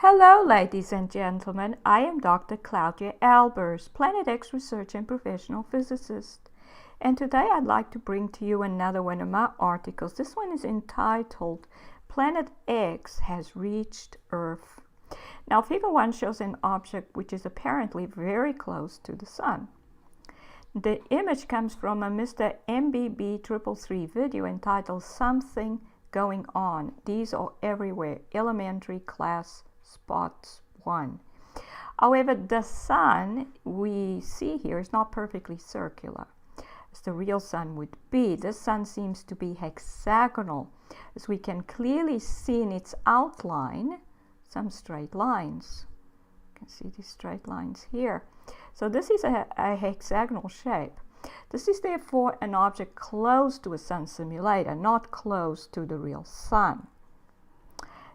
Hello, ladies and gentlemen. I am Dr. Claudia Albers, Planet X research and professional physicist. And today I'd like to bring to you another one of my articles. This one is entitled, Planet X has reached Earth. Now, figure 1 shows an object which is apparently very close to the Sun. The image comes from a Mr. MBB333 video entitled Something Going On. These are everywhere, elementary class spots 1. However, the Sun we see here is not perfectly circular as the real Sun would be. The Sun seems to be hexagonal, as we can clearly see in its outline some straight lines. You can see these straight lines here. So this is a hexagonal shape. This is therefore an object close to a Sun simulator, not close to the real Sun.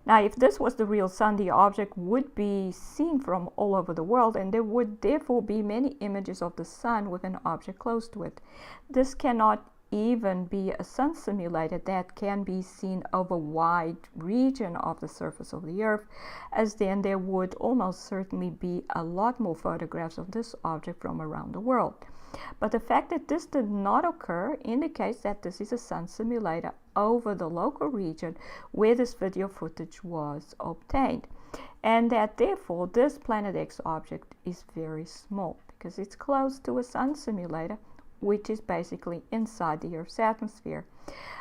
Now, if this was the real Sun, the object would be seen from all over the world, and there would therefore be many images of the Sun with an object close to it. This cannot even be a Sun simulator that can be seen over a wide region of the surface of the Earth, as then there would almost certainly be a lot more photographs of this object from around the world. But the fact that this did not occur indicates that this is a Sun simulator over the local region where this video footage was obtained, and that therefore this Planet X object is very small because it's close to a Sun simulator, which is basically inside the Earth's atmosphere.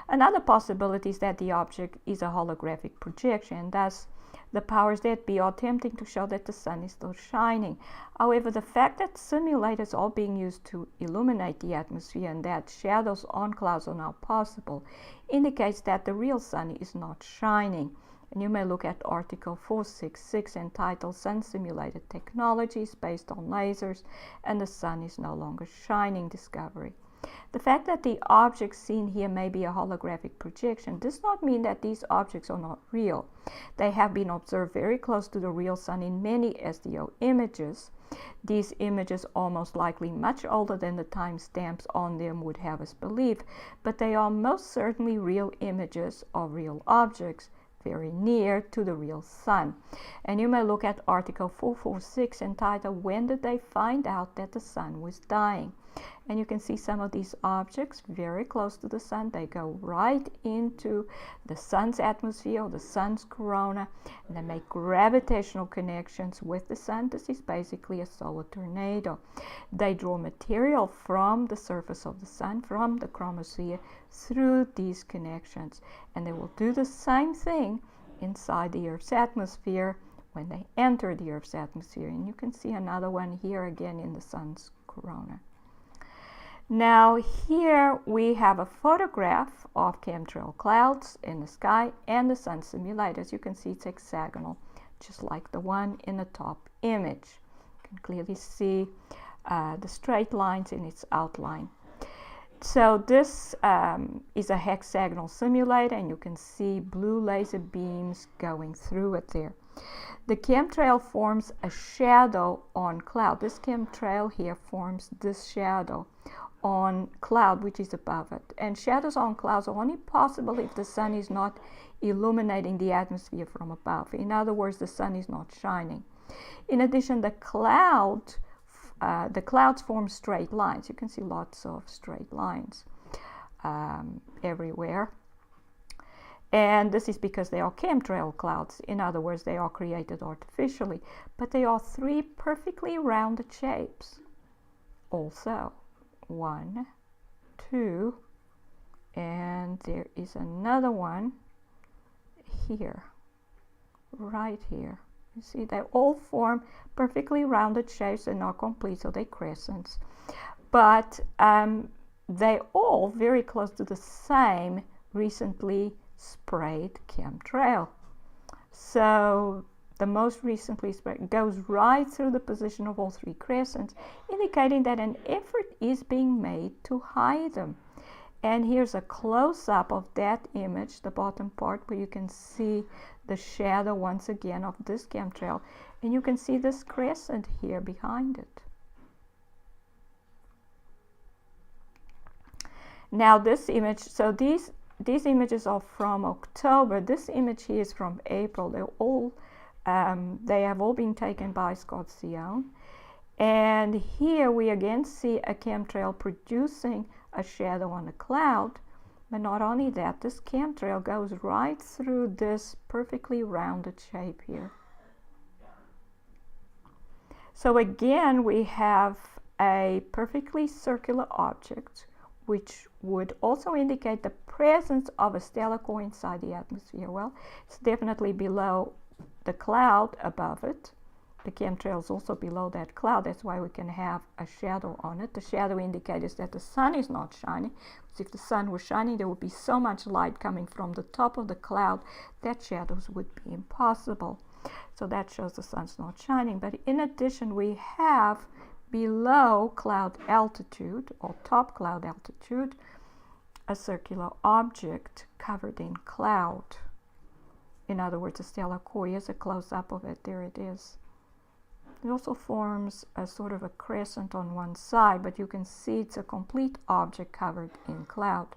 Another possibility is that the object is a holographic projection, thus the powers that be are attempting to show that the Sun is still shining. However, the fact that simulators are being used to illuminate the atmosphere and that shadows on clouds are now possible indicates that the real Sun is not shining. And you may look at article 466 entitled Sun Simulated Technologies Based on Lasers and the Sun is No Longer Shining Discovery. The fact that the objects seen here may be a holographic projection does not mean that these objects are not real. They have been observed very close to the real Sun in many SDO images. These images are most likely much older than the timestamps on them would have us believe, but they are most certainly real images of real objects very near to the real Sun. And you may look at article 446 entitled When Did They Find Out That the Sun Was Dying? And you can see some of these objects very close to the Sun. They go right into the Sun's atmosphere or the Sun's corona, and they make gravitational connections with the Sun. This is basically a solar tornado. They draw material from the surface of the Sun, from the chromosphere, through these connections. And they will do the same thing inside the Earth's atmosphere when they enter the Earth's atmosphere. And you can see another one here again in the Sun's corona. Now here we have a photograph of chemtrail clouds in the sky and the Sun simulator. As you can see, it's hexagonal, just like the one in the top image. You can clearly see the straight lines in its outline. So this is a hexagonal simulator, and you can see blue laser beams going through it there. The chemtrail forms a shadow on cloud. This chemtrail here forms this shadow on cloud which is above it. And shadows on clouds are only possible if the Sun is not illuminating the atmosphere from above. In other words, the Sun is not shining. In addition, the clouds form straight lines. You can see lots of straight lines everywhere. And this is because they are chemtrail clouds. In other words, they are created artificially. But they are 3 perfectly rounded shapes also. 1, 2, and there is another one here, right here. You see, they all form perfectly rounded shapes and are complete, so they're crescents. But they all very close to the same recently sprayed chemtrail. So the most recently sprayed goes right through the position of all 3 crescents, indicating that an effort is being made to hide them. And here's a close-up of that image, the bottom part, where you can see the shadow once again of this chemtrail, and you can see this crescent here behind it. Now this image, so these images are from October. This image here is from April. They're all They have all been taken by Scott Sion. And here we again see a chemtrail producing a shadow on a cloud. But not only that, this chemtrail goes right through this perfectly rounded shape here. So again, we have a perfectly circular object, which would also indicate the presence of a stellar core inside the atmosphere. Well, it's definitely below the cloud above it. The chemtrail is also below that cloud. That's why we can have a shadow on it. The shadow indicates that the sun is not shining. Because if the sun was shining, there would be so much light coming from the top of the cloud that shadows would be impossible. So that shows the sun's not shining. But in addition, we have below cloud altitude or top cloud altitude a circular object covered in cloud. In other words, a stellar core. Here's a close-up of it. There it is. It also forms a sort of a crescent on one side, but you can see it's a complete object covered in cloud.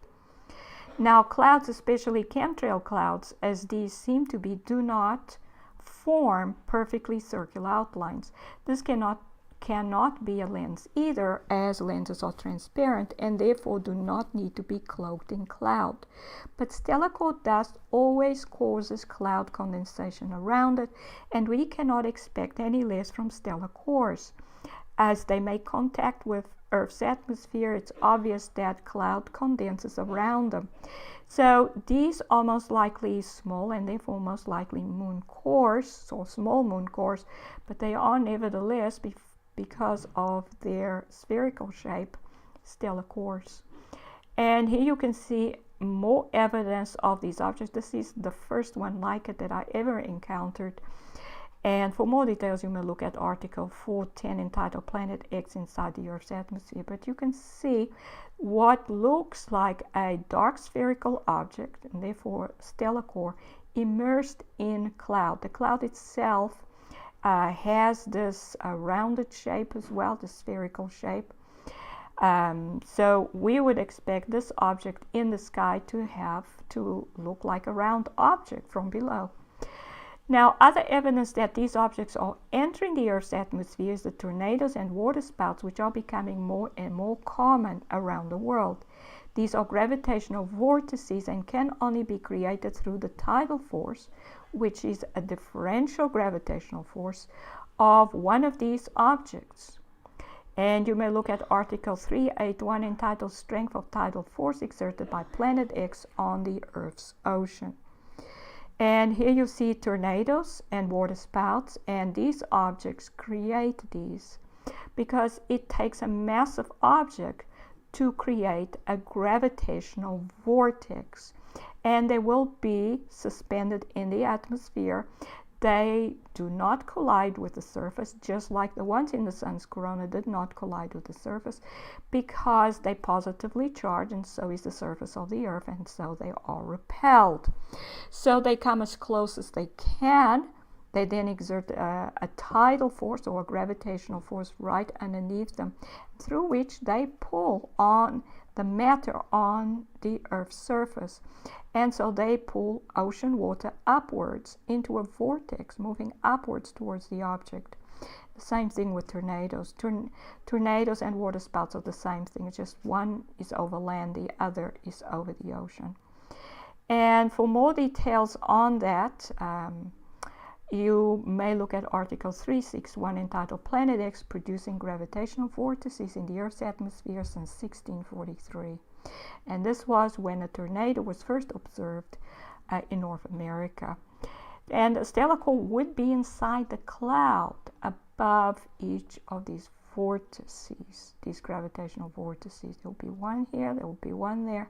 Now, clouds, especially chemtrail clouds, as these seem to be, do not form perfectly circular outlines. This cannot be a lens either, as lenses are transparent and therefore do not need to be cloaked in cloud. But stellar core dust always causes cloud condensation around it, and we cannot expect any less from stellar cores. As they make contact with Earth's atmosphere, it's obvious that cloud condenses around them. So these are most likely small and therefore most likely moon cores, or small moon cores, but they are nevertheless, because of their spherical shape, stellar cores. And here you can see more evidence of these objects. This is the first one like it that I ever encountered. And for more details, you may look at article 410 entitled Planet X Inside the Earth's Atmosphere. But you can see what looks like a dark spherical object, and therefore stellar core, immersed in cloud. The cloud itself has this rounded shape as well, the spherical shape. So we would expect this object in the sky to look like a round object from below. Now, other evidence that these objects are entering the Earth's atmosphere is the tornadoes and waterspouts, which are becoming more and more common around the world. These are gravitational vortices and can only be created through the tidal force, which is a differential gravitational force of one of these objects. And you may look at article 381 entitled Strength of Tidal Force Exerted by Planet X on the Earth's Ocean. And here you see tornadoes and waterspouts, and these objects create these because it takes a massive object to create a gravitational vortex, and they will be suspended in the atmosphere. They do not collide with the surface, just like the ones in the sun's corona did not collide with the surface, because they positively charge, and so is the surface of the Earth, and so they are repelled. So they come as close as they can. They then exert a tidal force or a gravitational force right underneath them, through which they pull on the matter on the Earth's surface. And so they pull ocean water upwards into a vortex, moving upwards towards the object. The same thing with tornadoes. Tornadoes and waterspouts are the same thing. It's just one is over land, the other is over the ocean. And for more details on that, you may look at article 361 entitled Planet X Producing Gravitational Vortices in the Earth's Atmosphere since 1643. And this was when a tornado was first observed in North America. And a stellar core would be inside the cloud above each of these vortices, these gravitational vortices. There will be one here, there will be one there,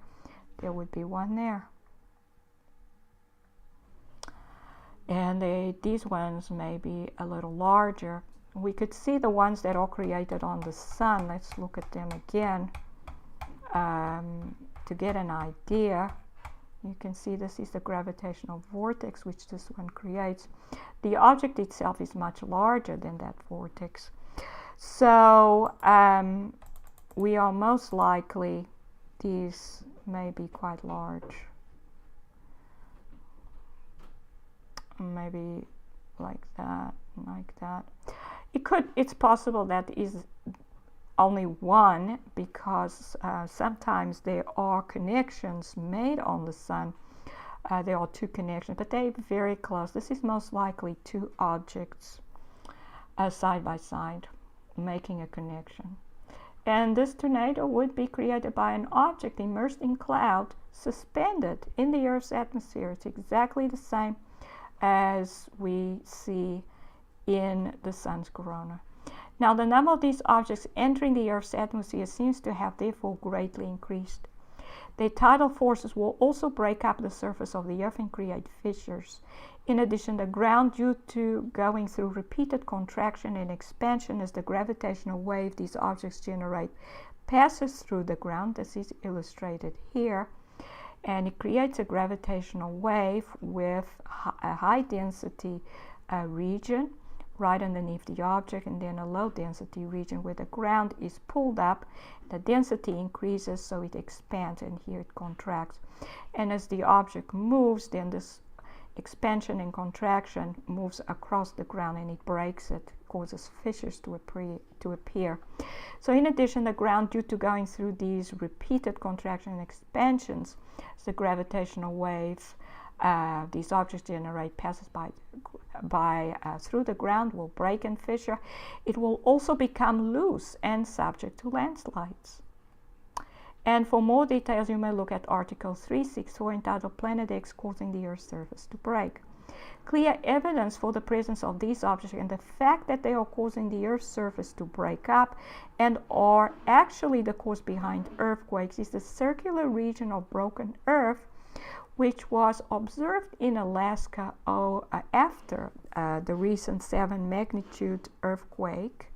there would be one there. And these ones may be a little larger. We could see the ones that are created on the sun. Let's look at them again to get an idea. You can see this is the gravitational vortex which this one creates. The object itself is much larger than that vortex. So we are most likely, these may be quite large. Maybe like that, like that. It's possible that is only one, because sometimes there are connections made on the sun. There are two connections, but they're very close. This is most likely two objects side by side making a connection. And this tornado would be created by an object immersed in cloud, suspended in the Earth's atmosphere. It's exactly the same as we see in the sun's corona. Now, the number of these objects entering the Earth's atmosphere seems to have therefore greatly increased. Their tidal forces will also break up the surface of the Earth and create fissures. In addition, the ground, due to going through repeated contraction and expansion as the gravitational wave these objects generate passes through the ground, this is illustrated here, and it creates a gravitational wave with a high density region right underneath the object, and then a low density region where the ground is pulled up. The density increases, so it expands, and here it contracts. And as the object moves, then this expansion and contraction moves across the ground, and it breaks it, causes fissures to appear. So in addition, the ground, due to going through these repeated contraction and expansions, the gravitational waves these objects generate passes by through the ground, will break and fissure. It will also become loose and subject to landslides. And for more details, you may look at Article 364 entitled Planet X Causing the Earth's Surface to Break. Clear evidence for the presence of these objects and the fact that they are causing the Earth's surface to break up and are actually the cause behind earthquakes is the circular region of broken earth, which was observed in Alaska after the recent 7 magnitude earthquake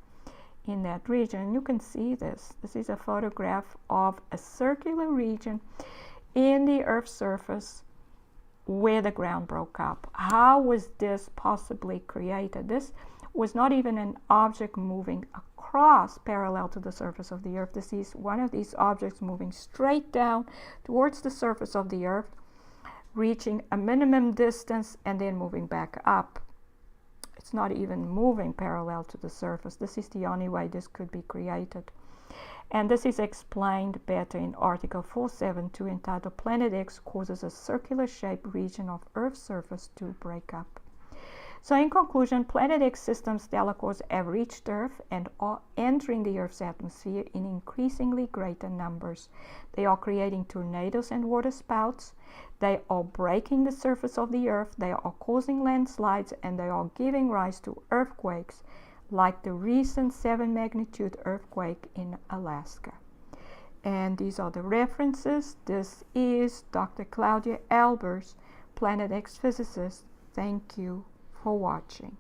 in that region. You can see this. This is a photograph of a circular region in the Earth's surface where the ground broke up. How was this possibly created? This was not even an object moving across parallel to the surface of the Earth. This is one of these objects moving straight down towards the surface of the Earth, reaching a minimum distance and then moving back up. It's not even moving parallel to the surface. This is the only way this could be created. And this is explained better in Article 472 entitled Planet X Causes a Circular Shaped Region of Earth's Surface to Break Up. So in conclusion, Planet X systems stellar cores have reached Earth and are entering the Earth's atmosphere in increasingly greater numbers. They are creating tornadoes and waterspouts. They are breaking the surface of the Earth. They are causing landslides, and they are giving rise to earthquakes like the recent 7 magnitude earthquake in Alaska. And these are the references. This is Dr. Claudia Albers, Planet X physicist. Thank you for watching.